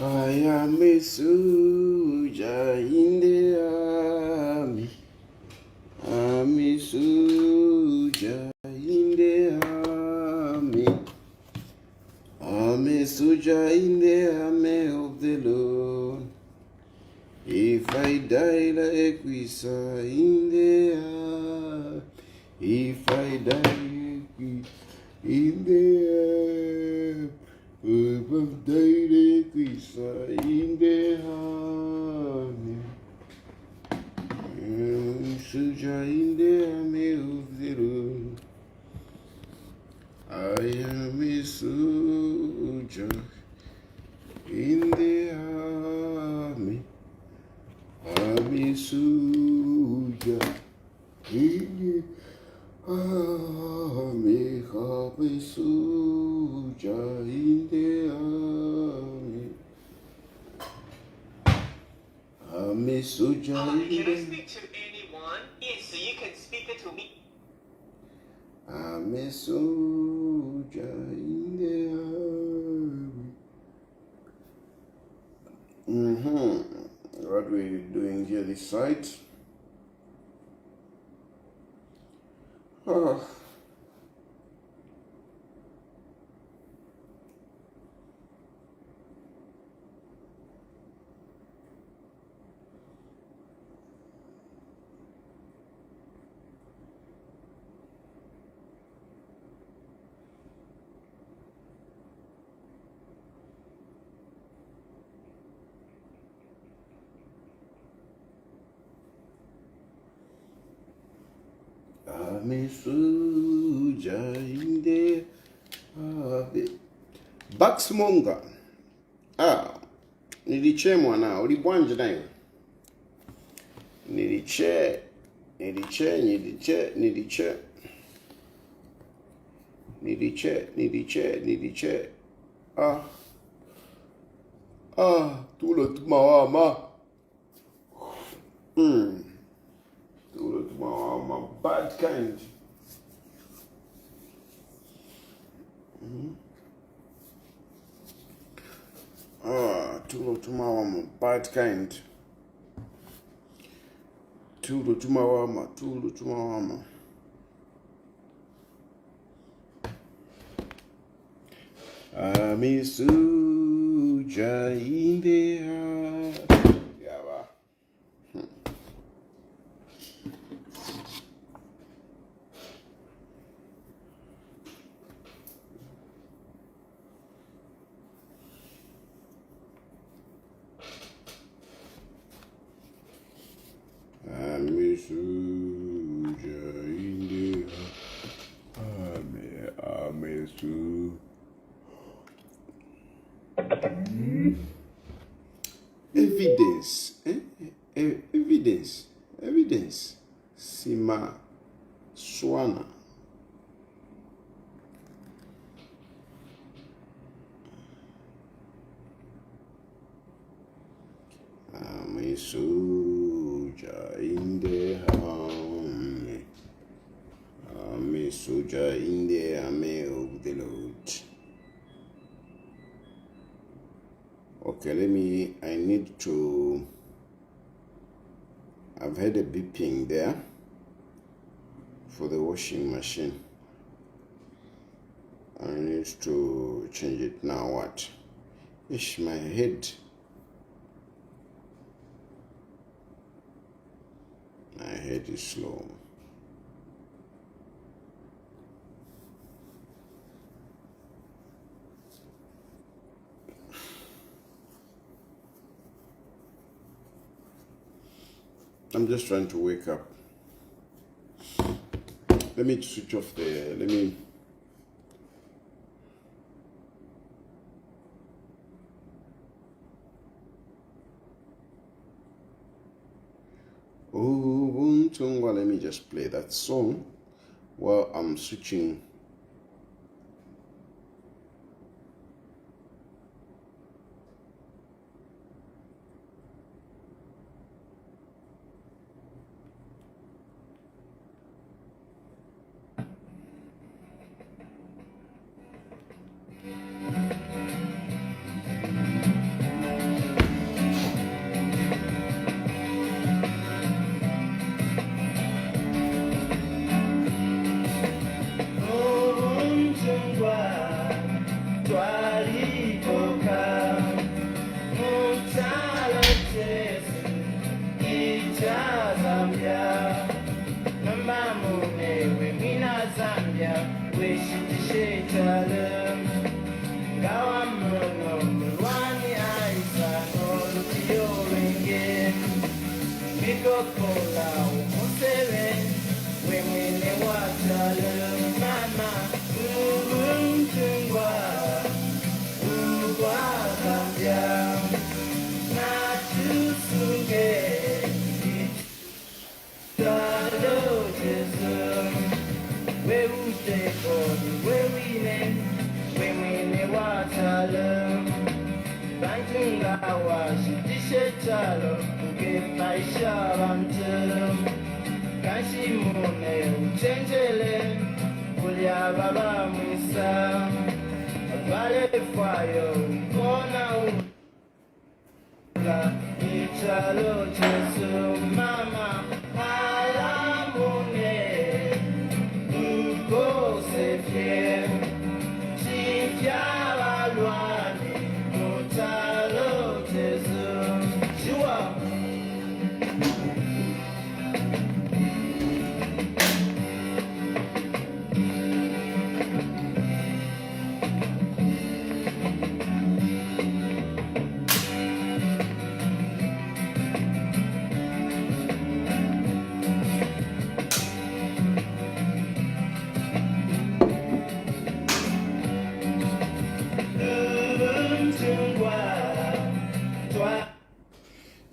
I am a soldier in the army. I'm a soldier in the army. I'm a soldier in the army of the Lord. If I die like we saw in the army, if I die like we in the army, if I die like we saw in the army, I'm a soldier in the army of the Lord. I am a soldier in the army. I'm a soldier in the army. I'm a soldier in the army. I'm a soldier in the Can I speak to anyone? Yes, so you can speak it to me. I'm a soldier in the army. What we're doing here this side. Oh. I'm a soldier in the army. Baxmonga. Niliche mwana, ulibwanje nayo. Niliche. Tulo tumawama. Tulo tumawama, bad kind. Tulo tumawama, bad kind. Tulo tumawama. I'm a soldier in the army. I'm a soldier in the army. I'm a soldier. Evidence. Sima Swana. I'm a soldier in the army. I'm a soldier in the army of the Lord. Okay, I need to, I've had a beeping there for the washing machine. I need to change it now. What? Ish, my head is slow. I'm just trying to wake up. Let me switch off the, let me just play that song while I'm switching.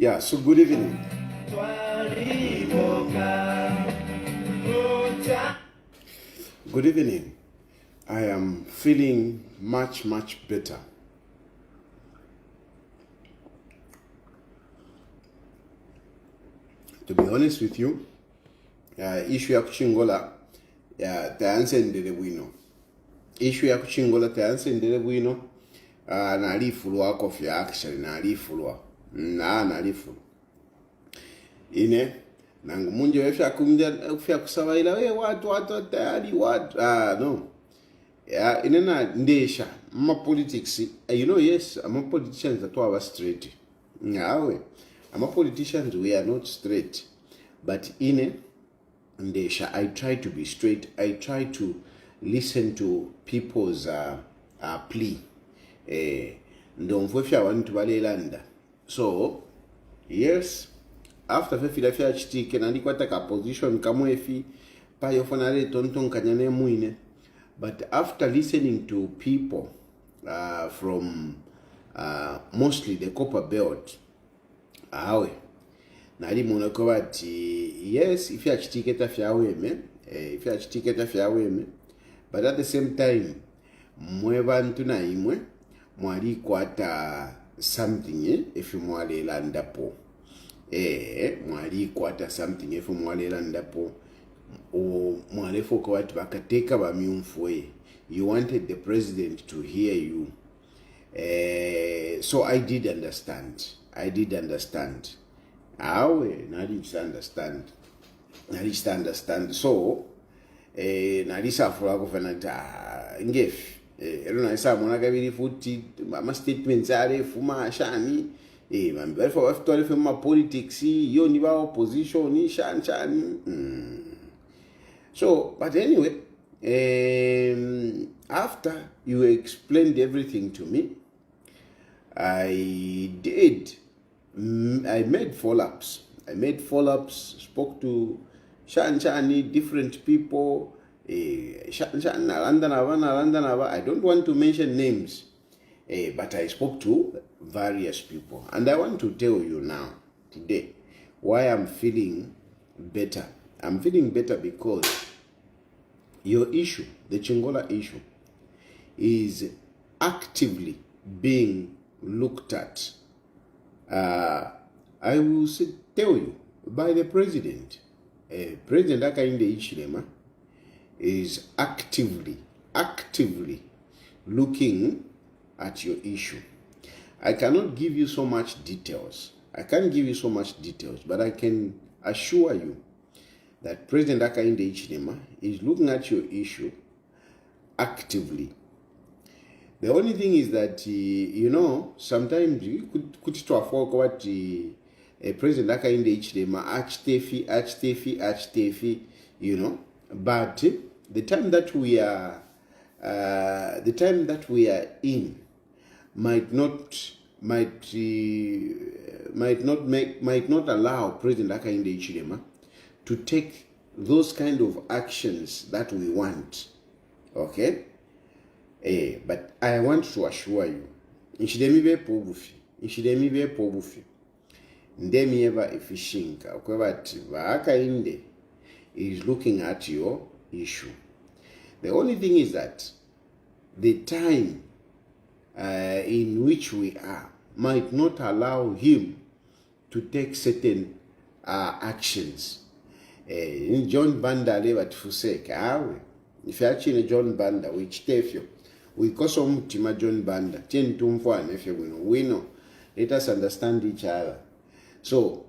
Yeah, so good evening. Good evening. I am feeling much better. To be honest with you, issue ya Chingola tayansendere bwino. Issue ya Chingola tayansendere bwino. Nalifulwa kofi actually nalifulwa. Nalifulwa. Ine nangu munje wefya kusabaila we watu tayari watu no. Yeah, inena ndesha ma politics yes, ama politicians that are straight. Ngawe ama politicians we are not straight, but ine ndesha I try to be straight. I try to listen to people's plea. Ndomfefya wantu balelanda. So yes, after fefila fya chitike nandikwata ka position kamwefi pa yofonale tonton kanyane muine. But after listening to people from mostly the copper belt, nali monako bati yes, if you achitiketa fyaweme, but at the same time mwe bantu na imwe mwali kwata something if mwale landapo mwali kwata something if mwale landapo o mwale foko watu bakateka bamyumfwe. You wanted the president to hear you. So I did understand. So nalisa fura kufana ngef erona isa mona kabiri futi ama statements are fuma shani mambe for after for politics yo ni ba opposition ni shani. So, but anyway, after you explained everything to me, I made follow-ups. Spoke to Shani, different people. I don't want to mention names, but I spoke to various people. And I want to tell you now, today, why I'm feeling better. I'm feeling better because your issue, the Chingola issue, is actively being looked at. I will tell you, by the president. President Hakainde Hichilema is actively looking at your issue. I cannot give you so much details. But I can assure you that President Hakainde Hichilema is looking at your issue actively. The only thing is that, sometimes you could to afford what President Hakainde Hichilema achitefi, but the time that we are the time that we are in might not allow President Hakainde Hichilema to take those kind of actions that we want. Okay? But I want to assure you, Nshidemi be pobufi. Ndemi eva efishinka. Okwebati Hakainde is looking at your issue. The only thing is that the time in which we are might not allow him to take certain actions. In John Banda leva tufuseke awe if actually John Banda which tefyo we koso mutima John Banda chen tumfwa nefyo we know, let us understand each other. So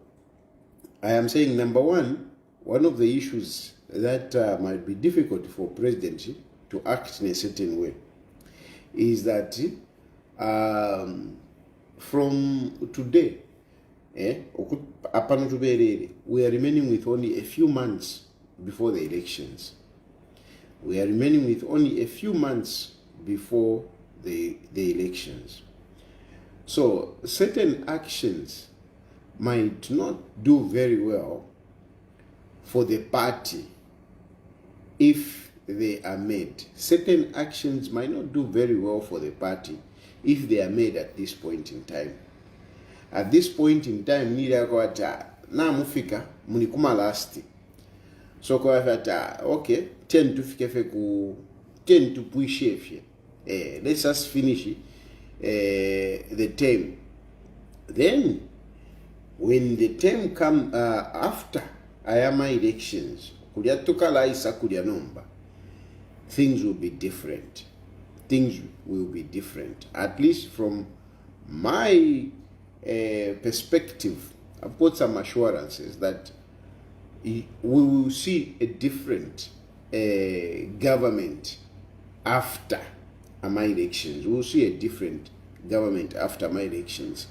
I am saying number one of the issues that might be difficult for presidency to act in a certain way is that from today, we are remaining with only a few months before the elections. We are remaining with only a few months before the elections. So certain actions might not do very well for the party if they are made. Certain actions might not do very well for the party if they are made at this point in time. At this point in time, nila kwa na mufika munikuma lasti. So kwa fata, okay, 10 tufike feku 10 tupuishe fye. Let's just finish the term. Then when the term come after ayama elections, kulia tukala isa kulia nomba, things will be different. Things will be different. At least from my perspective, I've got some assurances that we will see a different government after my elections. We will see a different government after my elections.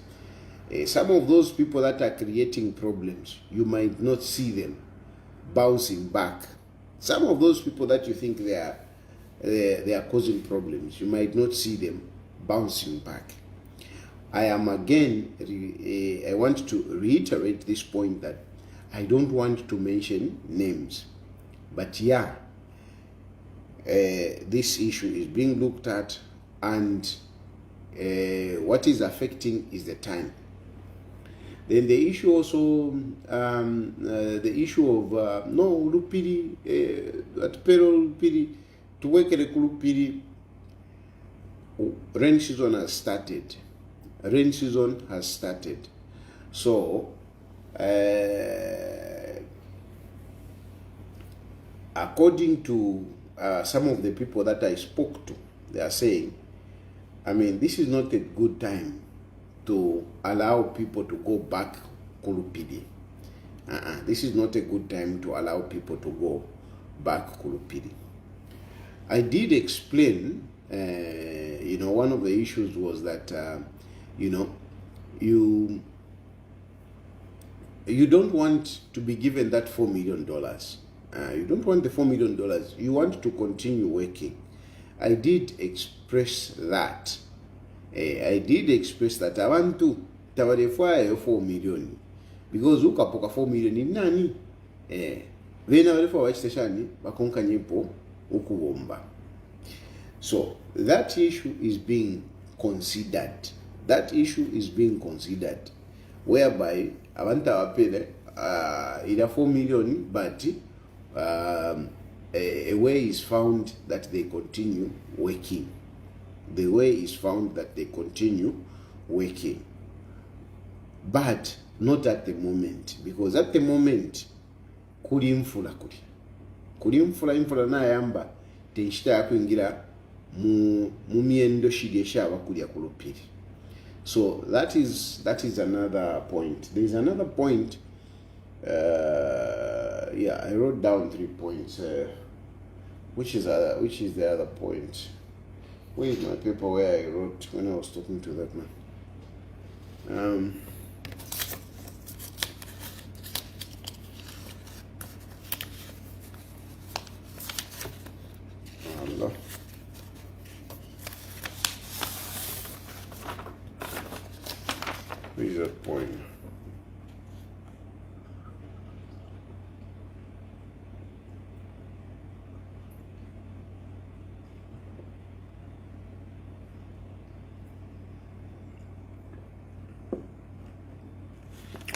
Some of those people that are creating problems, you might not see them bouncing back. Some of those people that you think they are causing problems, you might not see them bouncing back. I am again, I want to reiterate this point that I don't want to mention names, but yeah, this issue is being looked at, and what is affecting is the time. Then the issue also, the issue of no Lupiri, at payroll Lupiri, to work at a Lupiri, rain season has started. Rain season has started. So, according to some of the people that I spoke to, they are saying, I mean, this is not a good time to allow people to go back Kulupidi. This is not a good time to allow people to go back Kulupidi. I did explain, one of the issues was that, you don't want to be given that $4 million. You don't want the $4 million. You want to continue working. I did express that. I did express that. I want to tawarefwa 4 million. Because ukapoka 4 million ni nani? Vena warefa wachiteshani bakonka nyepo ukubomba. So that issue is being considered. That issue is being considered. Whereby Avanta wapele ila 4 million, but a way is found that they continue working. The way is found that they continue working. But not at the moment. Because at the moment, kuli mfula. Kuli mfula na yamba tenshita ya kuingira mumiendo shidesha wakulia kulupiri. So that is another point. There is another point. I wrote down 3 points. Which is the other point? Where is my paper where I wrote when I was talking to that man? Allah. point.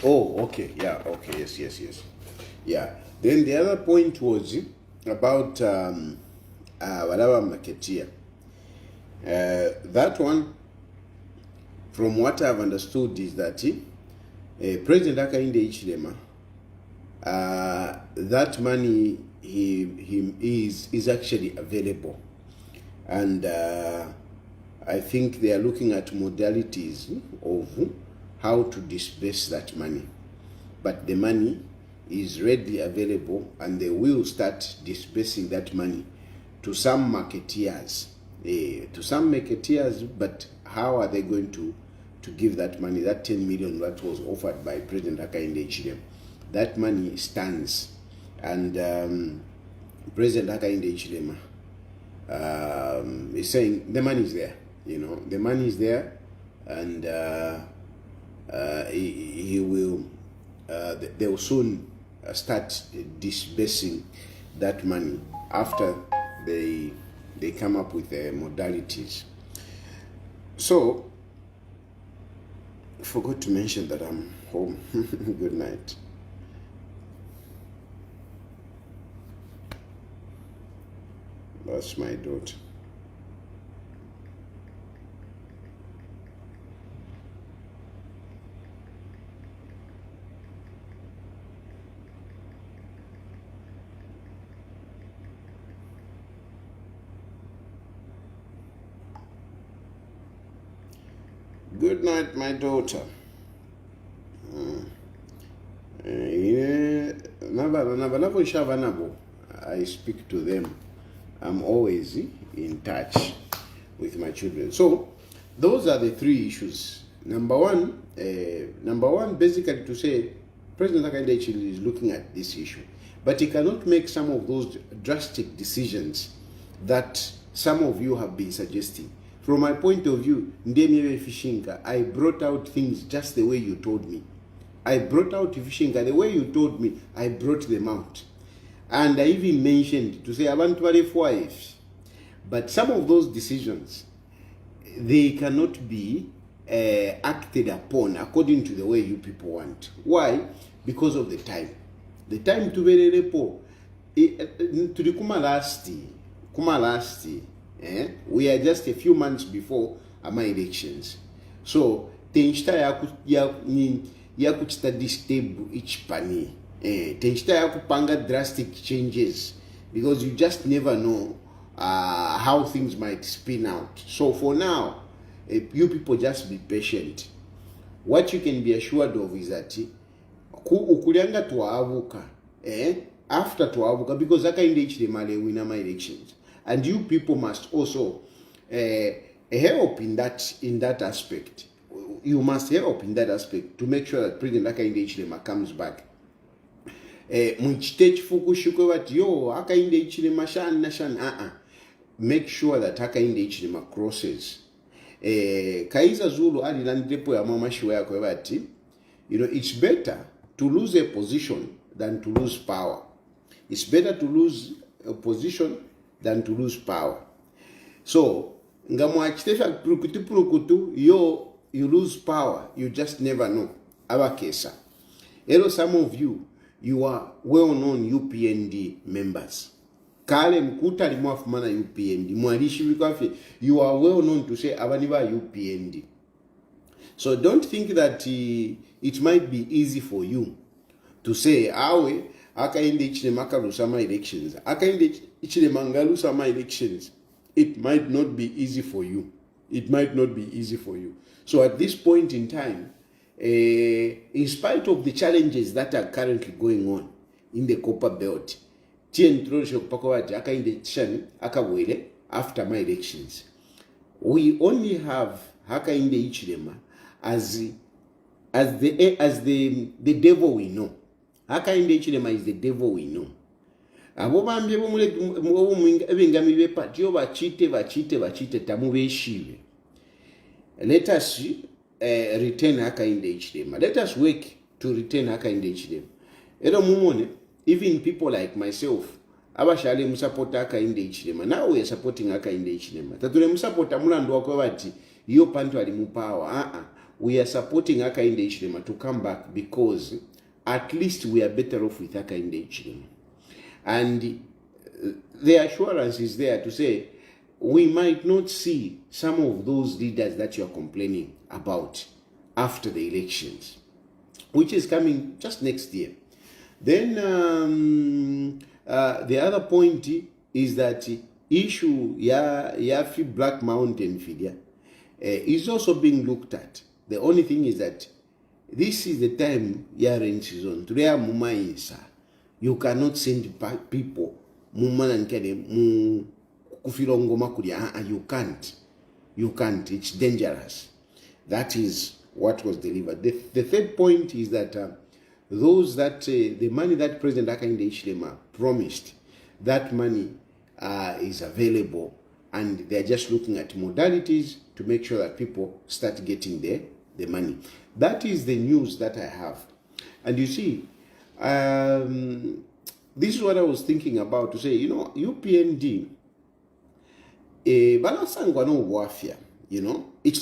Oh, okay. Yeah, okay. Yes. Yeah. Then the other point was about whatever marketeer. That one, from what I've understood, is that President Hakainde Hichilema, that money is actually available, and I think they are looking at modalities of how to disburse that money. But the money is readily available, and they will start disbursing that money to some marketeers. But how are they going to give that money? That 10 million that was offered by President Hakainde Hichilema, that money stands, and President Hakainde Hichilema is saying the money is there. The money is there, and he will. They will soon start disbursing that money after they come up with the modalities. So, I forgot to mention that I'm home. Good night. That's my daughter. Good night, my daughter. I speak to them. I'm always in touch with my children. So those are the three issues. Number one, basically to say President Hakainde Hichilema is looking at this issue, but he cannot make some of those drastic decisions that some of you have been suggesting. From my point of view, I brought out things just the way you told me. I brought out Fishinga the way you told me. I brought them out. And I even mentioned to say abantu bali wives. But some of those decisions, they cannot be acted upon according to the way you people want. Why? Because of the time. The time to be repo to the kuma lasti. We are just a few months before my elections. So tenchita ya kuchita disturb each pani. Tenchita ya kupanga drastic changes, because you just never know how things might spin out. So for now, you people just be patient. What you can be assured of is that ukulianga tuavuka after tuavuka, because Hakainde Hichilema win my elections. And you people must also help in that aspect. You must help in that aspect to make sure that President Hakainde Hichilema comes back. Make sure that Hakainde Hichilema crosses. Kaiza Zulu alilandipo ya mama shiwa yako bati, it's better to lose a position than to lose power. It's better to lose a position than to lose power. So, ngamwachitesha purukutu, you lose power, you just never know. Abakesa. Hello, some of you are well-known UPND members. Kale mkuta limwafumana UPND. Mwalishi wikafi, you are well-known to say abaniba UPND. So don't think that it might be easy for you to say, awe, Hakainde Hichilema kalusama elections. Hakainde Hichilema ngalusama elections. It might not be easy for you. It might not be easy for you. So at this point in time, in spite of the challenges that are currently going on in the Copper Belt, after my elections, we only have Hakainde Hichilema as the devil we know. Hakainde Hichilema is the devil we know. Abo bambye ebengami bepatio bachite tamubeshiwe. Let us retain hakainde ichilema. Let us work to retain hakainde ichilema. Ero mumone, even people like myself, abashale musapota hakainde ichilema. Now we are supporting hakainde ichilema. Tatule musapota mulandu wako wati, iyo pantu alimupawa. We are supporting hakainde ichilema to come back because at least we are better off with hakainde ichilema. And the assurance is there to say, we might not see some of those leaders that you are complaining about after the elections, which is coming just next year. Then the other point is that issue Yafi Black Mountain figure is also being looked at. The only thing is that this is the time rain season. Today mumaisa, you cannot send people mumana nkede kufilongoma kulia. You can't. It's dangerous. That is what was delivered. The third point is that those that the money that President Hakainde Hichilema promised, that money is available, and they're just looking at modalities to make sure that people start getting the money. That is the news that I have. And you see, this is what I was thinking about to say. UPND, it's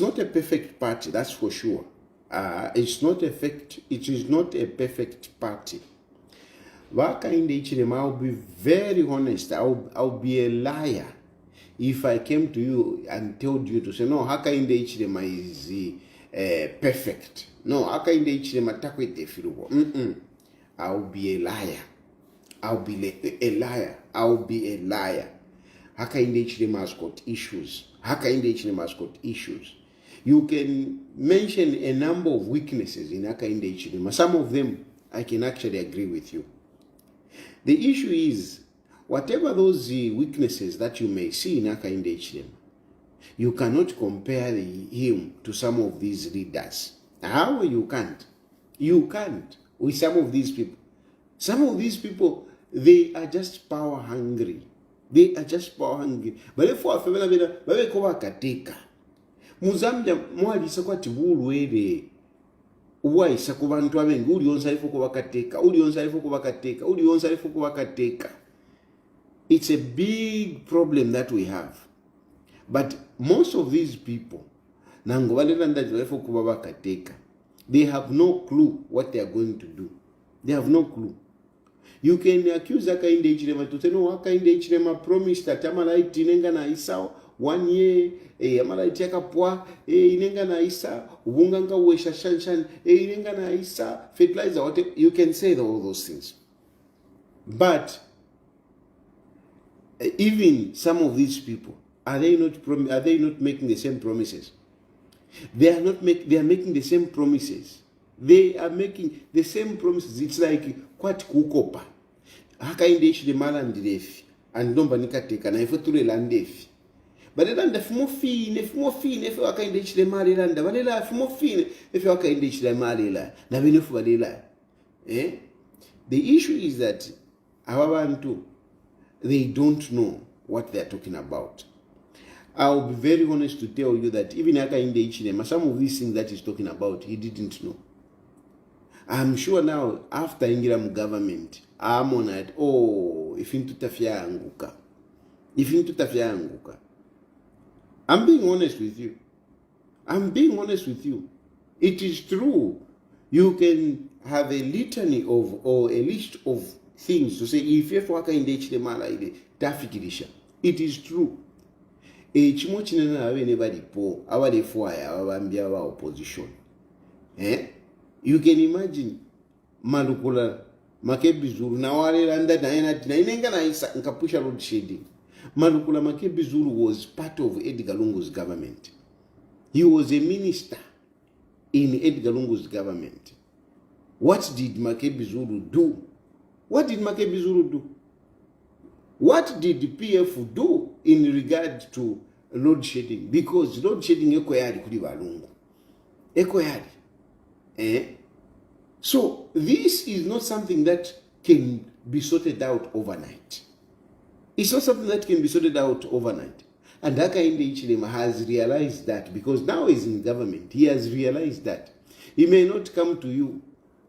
not a perfect party, that's for sure. It is not a perfect party. Hakainde Hichilema, I'll be very honest, I'll be a liar if I came to you and told you to say, no, Hakainde Hichilema is perfect. No, Hakainde Hichilema takwete filubo. I'll be a liar. I'll be a liar. Hakainde Hichilema has got issues. You can mention a number of weaknesses in Hakainde Hichilema. Some of them I can actually agree with you. The issue is, whatever those weaknesses that you may see in Hakainde Hichilema, you cannot compare him to some of these leaders. How? You can't. You can't with some of these people. Some of these people, they are just power hungry. But if you are Muzambia mwalisa kwati bulwere uwaisa ku bantu abengi ulionsa alifu kubakateka. It's a big problem that we have. But most of these people, they have no clue what they are going to do. They have no clue. You can accuse Hakainde Hichilema to say, no, Hakainde Hichilema promised that Amalaiti inenga na isa 1 year, Amalaiti yakapwa, inenga na isa, ubunganga uwesha shanshan, inenga na isa, fertilizer, whatever. You can say all those things. But even some of these people, are they not making the same promises? They are making the same promises. They are making the same promises. It's like kwati kukopa. Hakainde Hichilema landirefi andomba nikateka na ifotule landefi. Balelanda fumofine efe Hakainde Hichilema lelanda balela fumofine efe Hakainde Hichilema lela na benefu balela. The issue is that our bantu, they don't know what they are talking about. I'll be very honest to tell you that even Hakainde Hichilema, some of these things that he's talking about, he didn't know. I'm sure now, after Ingiramu government, I'm on it, if into tafia anguka. I'm being honest with you. It is true. You can have a litany of, or a list of things to say, if you Hakainde Hichilema like tafikirisha. It is true. Chimo chinena abenebali po, abale fwaya, abambia wa opposition. You can imagine malukula makebizuru na wale landa na inenga na isa nkapusha road shading. Malukula Makebizuru was part of Edgar Lungu's government. He was a minister in Edgar Lungu's government. What did Makebizuru do? What did PF do in regard to load shedding? Because load shedding ekoyari kuli balungu. Ekoyari. So this is not something that can be sorted out overnight. It's not something that can be sorted out overnight. And Hakainde Hichilema has realized that, because now he's in government. He has realized that. He may not come to you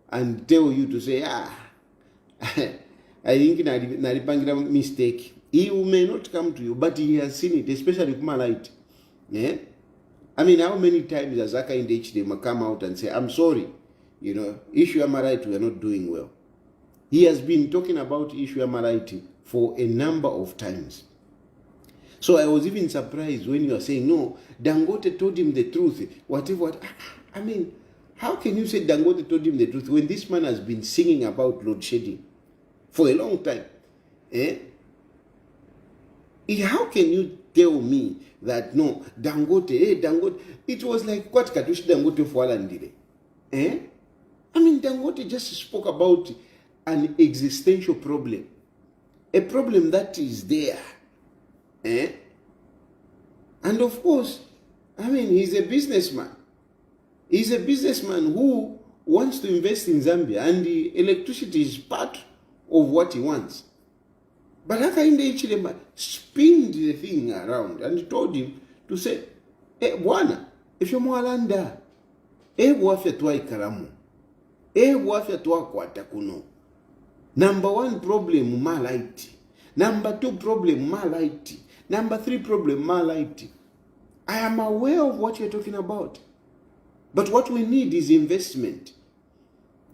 and tell you to say, I think nalipangira mistake. He may not come to you, but he has seen it, especially Kumalaite. Yeah? I mean, how many times has Hakainde Hichilema come out and say, I'm sorry, issue Amaraite, we are not doing well. He has been talking about issue Amaraite for a number of times. So I was even surprised when you are saying, no, Dangote told him the truth. Whatever. I mean, how can you say Dangote told him the truth when this man has been singing about load shedding for a long time? How can you tell me that, no, Dangote, it was like, what Katushi Dangote for Alandile? I mean, Dangote just spoke about an existential problem, a problem that is there. And of course, I mean, he's a businessman. He's a businessman who wants to invest in Zambia, and the electricity is part of what he wants. But Hakainde Hichilema spinned the thing around and told him to say, Bwana, if you're Mwalanda, wafya tuwa ikaramu, wafya tuwa kwa takuno. Number 1 problem, Malaiti. Number 2 problem, Malaiti. Number 3 problem, Malaiti. I am aware of what you're talking about. But what we need is investment.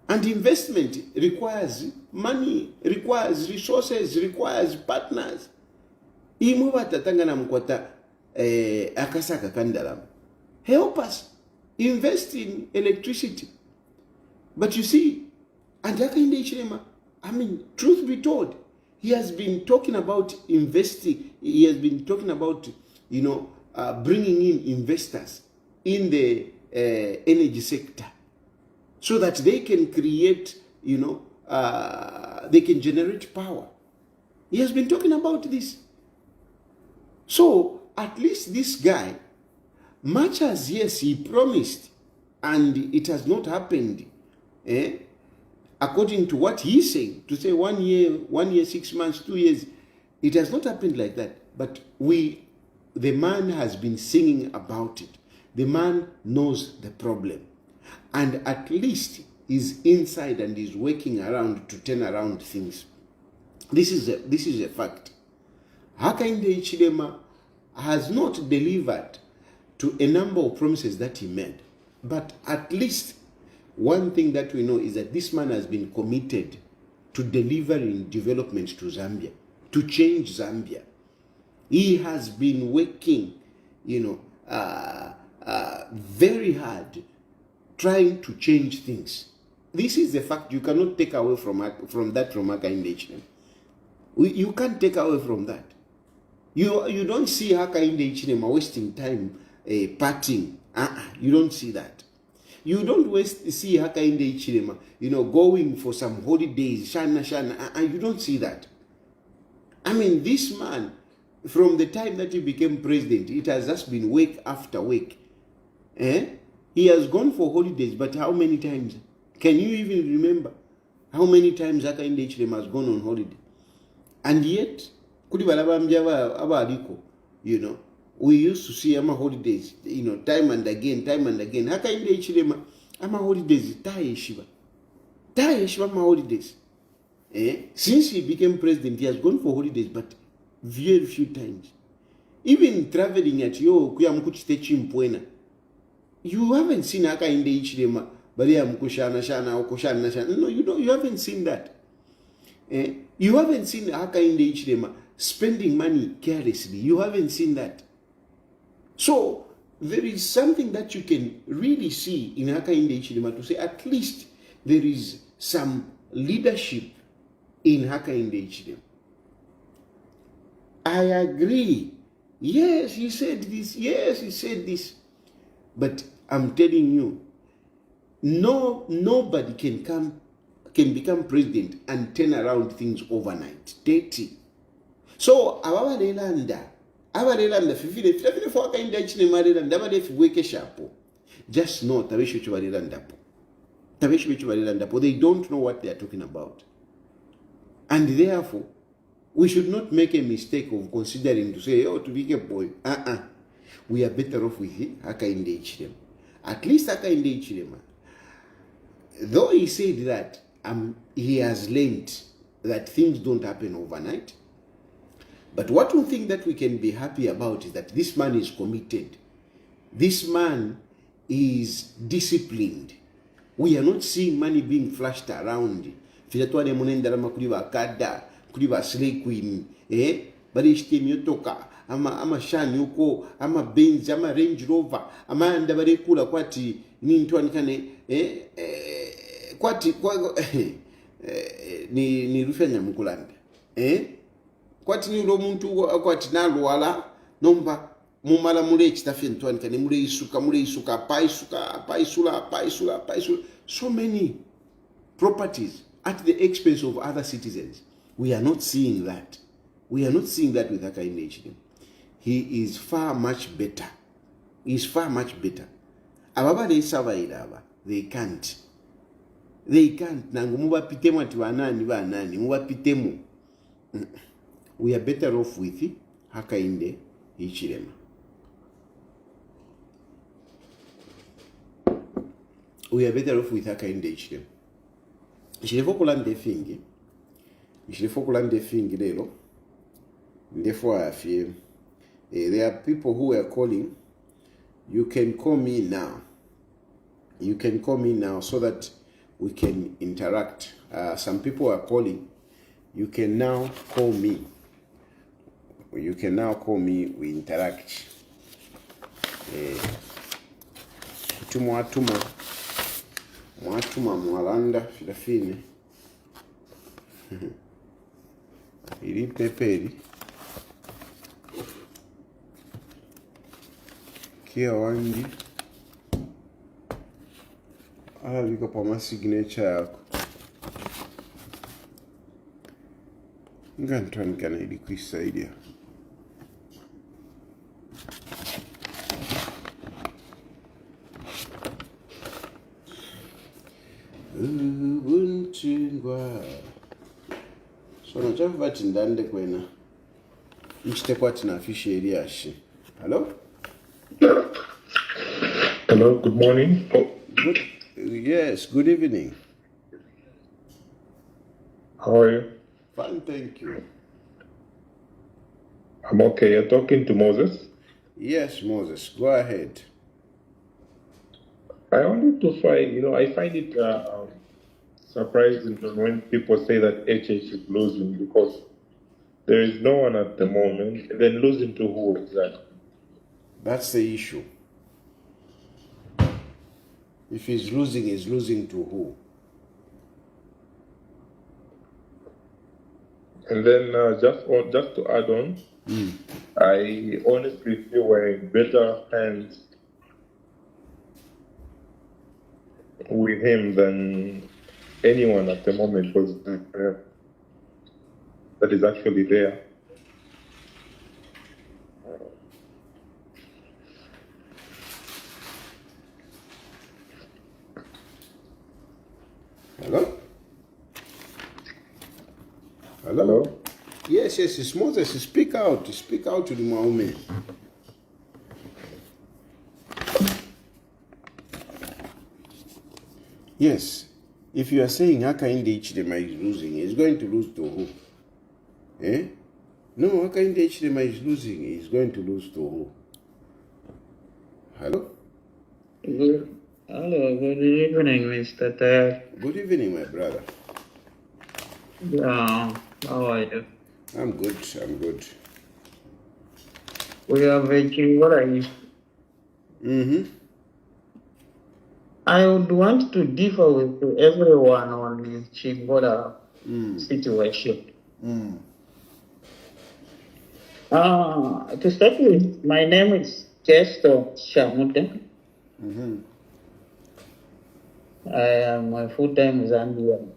And investment requires money, requires resources, requires partners. Help us invest in electricity. But you see, and Hakainde Hichilema, I mean, truth be told, he has been talking about investing. He has been talking about, bringing in investors in the energy sector so that they can create, they can generate power. He has been talking about this. So at least this guy, much as yes, he promised and it has not happened, according to what he's saying, to say 1 year, 6 months, 2 years, it has not happened like that. But the man has been singing about it. The man knows the problem. And at least is inside and is working around to turn around things. This is a fact. Hakainde Hichilema has not delivered to a number of promises that he made. But at least one thing that we know is that this man has been committed to delivering development to Zambia, to change Zambia. He has been working, very hard, trying to change things. This is the fact. You cannot take away from Hakainde Hichilema. You can't take away from that. You don't see Hakainde Hichilema wasting time partying. You don't see that. You don't see Hakainde Hichilema, going for some holidays, shana. You don't see that. I mean, this man, from the time that he became president, it has just been week after week. He has gone for holidays, but how many times? Can you even remember how many times Hakainde Hichilema has gone on holiday? And yet, we used to see Ama holidays, time and again. Hakainde Hichilema, Ama holidays, Tae Ama holidays. Since he became president, he has gone for holidays, but very few times. Even traveling at Mpwena, you haven't seen Hakainde Hichilema, but no, you haven't seen that. You haven't seen Hakainde Hichilema spending money carelessly. You haven't seen that. So there is something that you can really see in Hakainde Hichilema to say at least there is some leadership in Hakainde Hichilema. I agree. Yes, he said this. Yes, he said this. But I'm telling you, nobody can become president and turn around things overnight. 30. So ababalelanda fifile for Hakainde Hichilema lelanda abalefi weke shapo. Just know tabesho chobalelandapo. They don't know what they are talking about. And therefore, We should not make a mistake of considering to say, oh, to be a boy. We are better off with Hakainde Ichirema. At least Hakainde Ichirema, though he said that he has learned that things don't happen overnight, but what we think that we can be happy about is that this man is committed. This man is disciplined. We are not seeing money being flashed around. Filatwale munendarama kuli bakada, kuli ba slay queen, bari ishtemyotoka, ama shani uko, ama Benz, ama Range Rover, ama anda bari kula kwati nintu anikane, kwati ni rufenya mkulanda, kwati ni ulo muntu kwati nalwala nomba mumala mule chitafe ntwani kane mule isuka paisula so many properties at the expense of other citizens. We are not seeing that. We are not seeing that with Hakainde Ichirema. He is far much better. He is far much better. Ababa they survive aba. They can't. Nangu muba pitemu ati wanani muba pitemu. We are better off with Hakainde Ichirema. We are better off with Hakainde Ichirema. Ishirifokulande fingi lelo. Therefore, there are people who are calling. You can call me now. You can call me now so that we can interact. Some people are calling. You can now call me. We interact. Mwatuma mwalanda filafine. Ili peperi. Kia wangi. Viko pa signature yako. Ngantwanikana ili kuisaidia. Chingwa. So no chafu bati ndande kwena. Nchite kwati na fishi eliashi. Hello? Hello, good morning. Yes, good evening. How are you? Fine, thank you. I'm okay. You're talking to Moses? Yes, Moses, go ahead. I wanted to find, I find it surprising when people say that HH is losing because there is no one at the moment. Then losing to who exactly? That's the issue. If he's losing to who? And then just to add on, I honestly feel we're in better hands with him than anyone at the moment because that is actually there. Hello? Hello? Yes, it's Moses. Speak out to the Maumee. Yes, if you are saying Hakainde Ichirema is losing, he's going to lose to who? No, Hakainde Ichirema is losing, he's going to lose to who? Hello? Hello, good evening, Mr. Ted. Good evening, my brother. Yeah, how are you? I'm good. We have a Chingola issue. I would want to differ with everyone on the Chingola situation. To start with, my name is Chesto Shamuta. I am a full-time Zambian.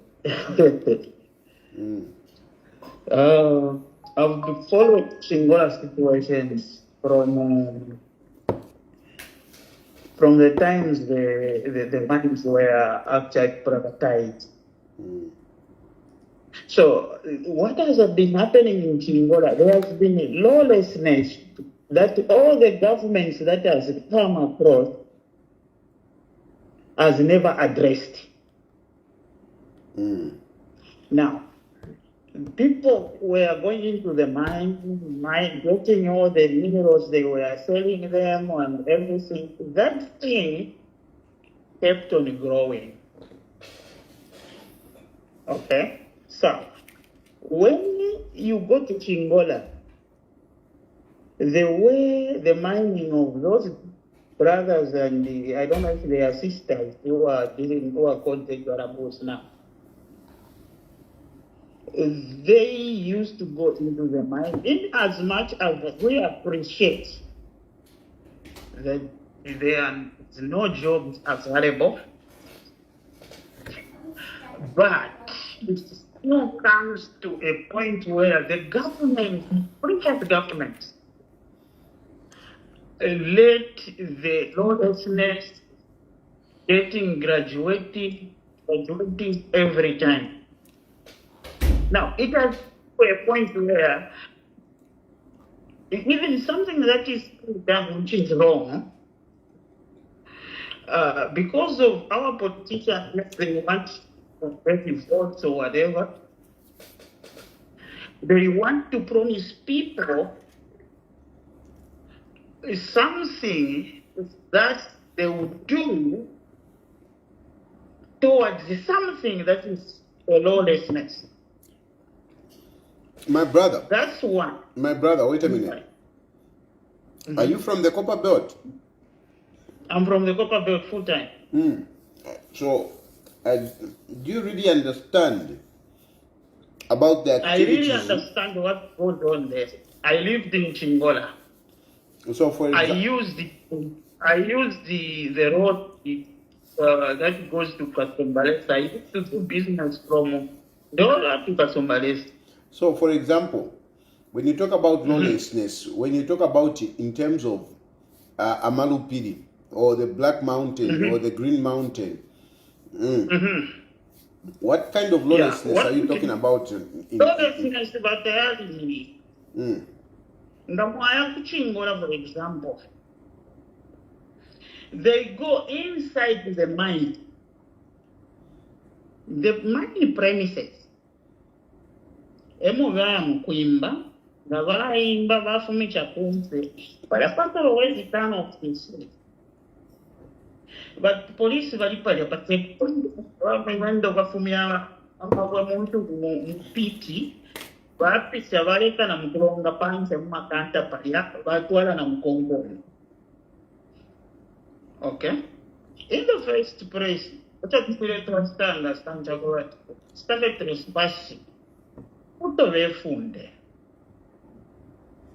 I've followed Chingola situations from the times the mines were actually privatized. So, what has been happening in Chingola? There has been lawlessness that all the governments that has come across has never addressed. Now, people were going into the mine, getting all the minerals, they were selling them and everything. That thing kept on growing. Okay? So, when you go to Chingola, the way the mining of those brothers and I don't know if they are sisters who are called the Garabos now, they used to go into the mine in as much as we appreciate that there is no jobs available, but it still comes to a point where the government, previous governments, let the lawlessness getting graduating every time. Now, it has to a point where even something that is done which is wrong, because of our politicians, they want progressive votes or whatever, they want to promise people something that they would do towards something that is lawlessness. My brother. That's one. My brother, wait a minute. Are you from the Copper Belt? I'm from the Copper Belt full time. So, do you really understand about the activities? I really understand what goes on there. I lived in Chingola. So, for example, I used the road that goes to Kasombales. I used to do business from Dola to Kasombales. So, for example, when you talk about lawlessness, when you talk about it in terms of Amalupidi or the Black Mountain or the Green Mountain, what kind of lawlessness are you talking about? Lawlessness, but Chingola, for example, they go inside the mine, the mine premises. Emugaya mukwimba nga bayimba bafumicha kunze balapata always turn off this. But police balipalya pate wendo bafumya amabwa muntu mpiti bapisa baleka na mkulonga panze mumakanta palya batwala na mkongo. Okay, in the first place, what I to understand Jaguar started trespassing.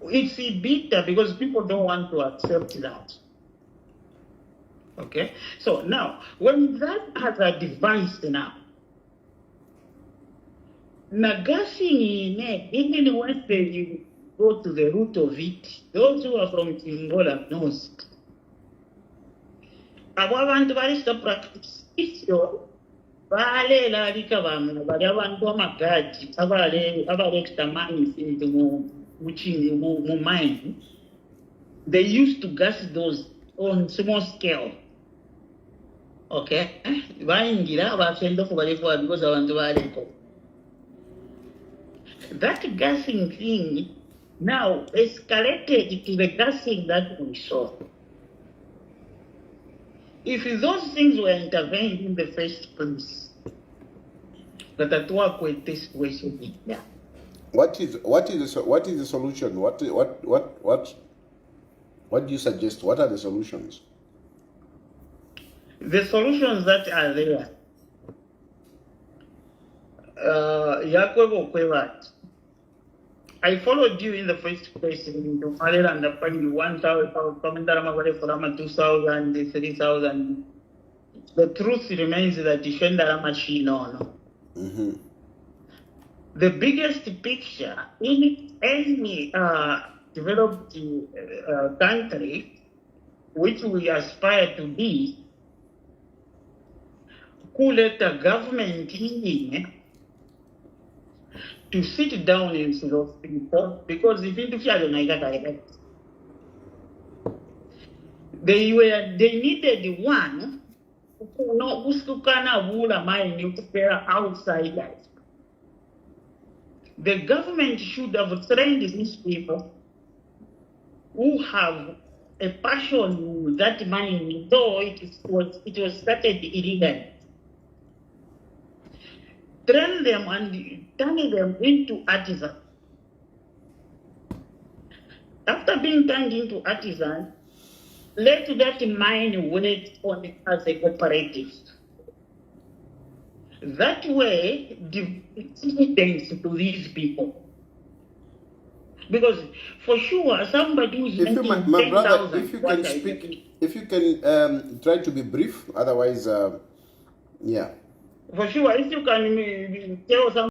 It's bitter because people don't want to accept that. Okay, so now when that has advanced now, Nagasing even when they go to the root of it, those who are from Chingola knows. Abantu balista practice isyo bale lalika bamwe bali abantu amagaji abale extamani into mu mine. They used to gas those on small scale. Okay, bayingira abafendo ko bali for because abantu baleko. That gassing thing now escalated to the gassing that we saw. If those things were intervened in the first place, that at work with this situation, yeah. What is the solution? What do you suggest? What are the solutions? The solutions that are there, I followed you in the first place in the Malay and the Pani 1,000, 2,000, 3,000. The truth remains that Defender machine on. The biggest picture in any developed country, which we aspire to be, could let the government in to sit down and see those people, because if you they needed one who know usukana wula mind outsiders. The government should have trained these people who have a passion with that money, though it was started illegally. Train them and turn them into artisans. After being turned into artisans, let that mine wait on it as a cooperative. That way, give dividends to these people. Because for sure, somebody who's If you, making my brother, 10,000, if you can speak, if you can try to be brief, otherwise, yeah. for sure, if you can tell some